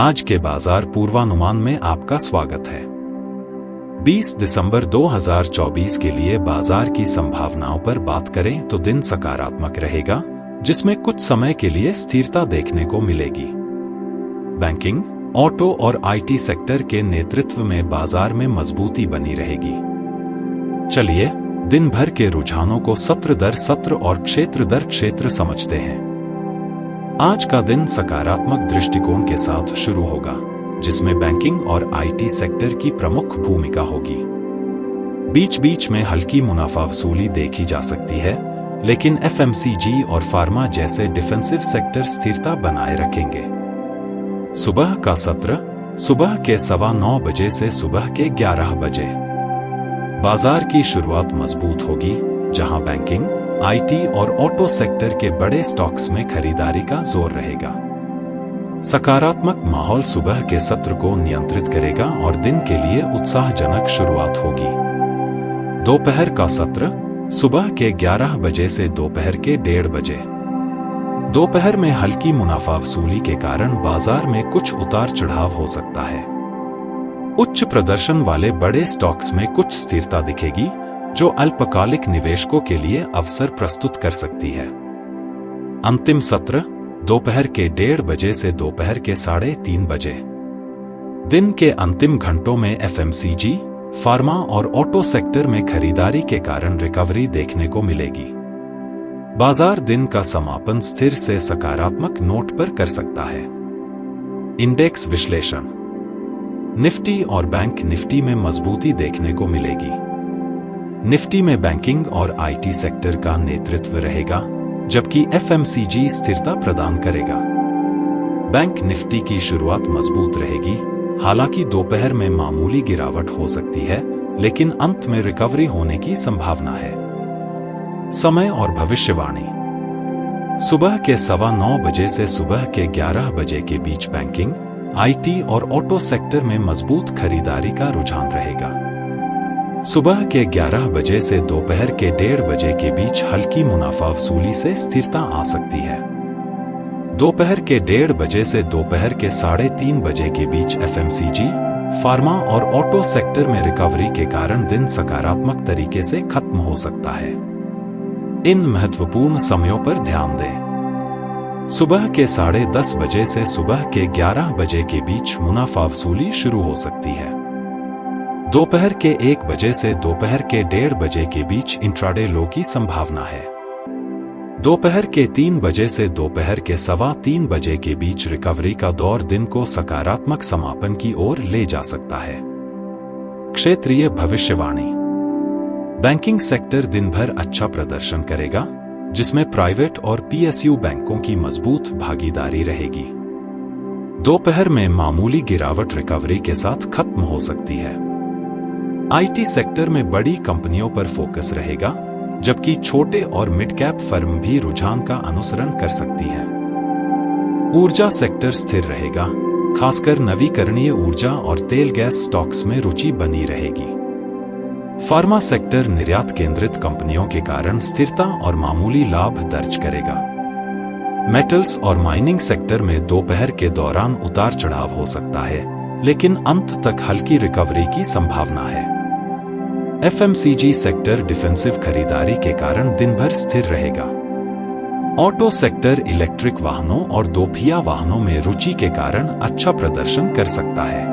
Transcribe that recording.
आज के बाजार पूर्वानुमान में आपका स्वागत है। 20 दिसंबर 2024 के लिए बाजार की संभावनाओं पर बात करें तो दिन सकारात्मक रहेगा, जिसमें कुछ समय के लिए स्थिरता देखने को मिलेगी। बैंकिंग, ऑटो और आईटी सेक्टर के नेतृत्व में बाजार में मजबूती बनी रहेगी। चलिए दिन भर के रुझानों को सत्र दर सत्र और क्षेत्र दर क्षेत्र समझते हैं। आज का दिन सकारात्मक दृष्टिकोण के साथ शुरू होगा, जिसमें बैंकिंग और आईटी सेक्टर की प्रमुख भूमिका होगी। बीच बीच में हल्की मुनाफा वसूली देखी जा सकती है, लेकिन एफएमसीजी और फार्मा जैसे डिफेंसिव सेक्टर स्थिरता बनाए रखेंगे। सुबह का सत्र सुबह के 9:15 बजे से सुबह के 11 बजे। बाजार की शुरुआत मजबूत होगी, जहां बैंकिंग, आईटी और ऑटो सेक्टर के बड़े स्टॉक्स में खरीदारी का जोर रहेगा। सकारात्मक माहौल सुबह के सत्र को नियंत्रित करेगा और दिन के लिए उत्साहजनक शुरुआत होगी। दोपहर का सत्र सुबह के 11 बजे से दोपहर के 1:30 बजे। दोपहर में हल्की मुनाफा वसूली के कारण बाजार में कुछ उतार चढ़ाव हो सकता है। उच्च प्रदर्शन वाले बड़े स्टॉक्स में कुछ स्थिरता दिखेगी, जो अल्पकालिक निवेशकों के लिए अवसर प्रस्तुत कर सकती है। अंतिम सत्र दोपहर के 1:30 बजे से दोपहर के 3:30 बजे। दिन के अंतिम घंटों में एफएमसीजी, फार्मा और ऑटो सेक्टर में खरीदारी के कारण रिकवरी देखने को मिलेगी। बाजार दिन का समापन स्थिर से सकारात्मक नोट पर कर सकता है। इंडेक्स विश्लेषण। निफ्टी और बैंक निफ्टी में मजबूती देखने को मिलेगी। निफ्टी में बैंकिंग और आईटी सेक्टर का नेतृत्व रहेगा, जबकि एफएमसीजी स्थिरता प्रदान करेगा। बैंक निफ्टी की शुरुआत मजबूत रहेगी, हालांकि दोपहर में मामूली गिरावट हो सकती है, लेकिन अंत में रिकवरी होने की संभावना है। समय और भविष्यवाणी। सुबह के 9:15 बजे से सुबह के 11 बजे के बीच बैंकिंग, आईटी और ऑटो सेक्टर में मजबूत खरीदारी का रुझान रहेगा। सुबह के 11 बजे से दोपहर के 1:30 बजे के बीच हल्की मुनाफा वसूली से स्थिरता आ सकती है। दोपहर के 1:30 बजे से दोपहर के 3:30 बजे के बीच एफएमसीजी, फार्मा और ऑटो सेक्टर में रिकवरी के कारण दिन सकारात्मक तरीके से खत्म हो सकता है। इन महत्वपूर्ण समयों पर ध्यान दें। सुबह के 10:30 बजे से सुबह के 11 बजे के बीच मुनाफा वसूली शुरू हो सकती है। दोपहर के 1 बजे से दोपहर के 1:30 बजे के बीच इंट्राडे लो की संभावना है। दोपहर के 3 बजे से दोपहर के 3:15 बजे के बीच रिकवरी का दौर दिन को सकारात्मक समापन की ओर ले जा सकता है। क्षेत्रीय भविष्यवाणी। बैंकिंग सेक्टर दिन भर अच्छा प्रदर्शन करेगा, जिसमें प्राइवेट और पीएसयू बैंकों की मजबूत भागीदारी रहेगी। दोपहर में मामूली गिरावट रिकवरी के साथ खत्म हो सकती है। आईटी सेक्टर में बड़ी कंपनियों पर फोकस रहेगा, जबकि छोटे और मिड कैप फर्म भी रुझान का अनुसरण कर सकती है। ऊर्जा सेक्टर स्थिर रहेगा, खासकर नवीकरणीय ऊर्जा और तेल गैस स्टॉक्स में रुचि बनी रहेगी। फार्मा सेक्टर निर्यात केंद्रित कंपनियों के कारण स्थिरता और मामूली लाभ दर्ज करेगा। मेटल्स और माइनिंग सेक्टर में दोपहर के दौरान उतार चढ़ाव हो सकता है, लेकिन अंत तक हल्की रिकवरी की संभावना है। एफएमसीजी सेक्टर डिफेंसिव खरीदारी के कारण दिन भर स्थिर रहेगा। ऑटो सेक्टर इलेक्ट्रिक वाहनों और दोपहिया वाहनों में रुचि के कारण अच्छा प्रदर्शन कर सकता है।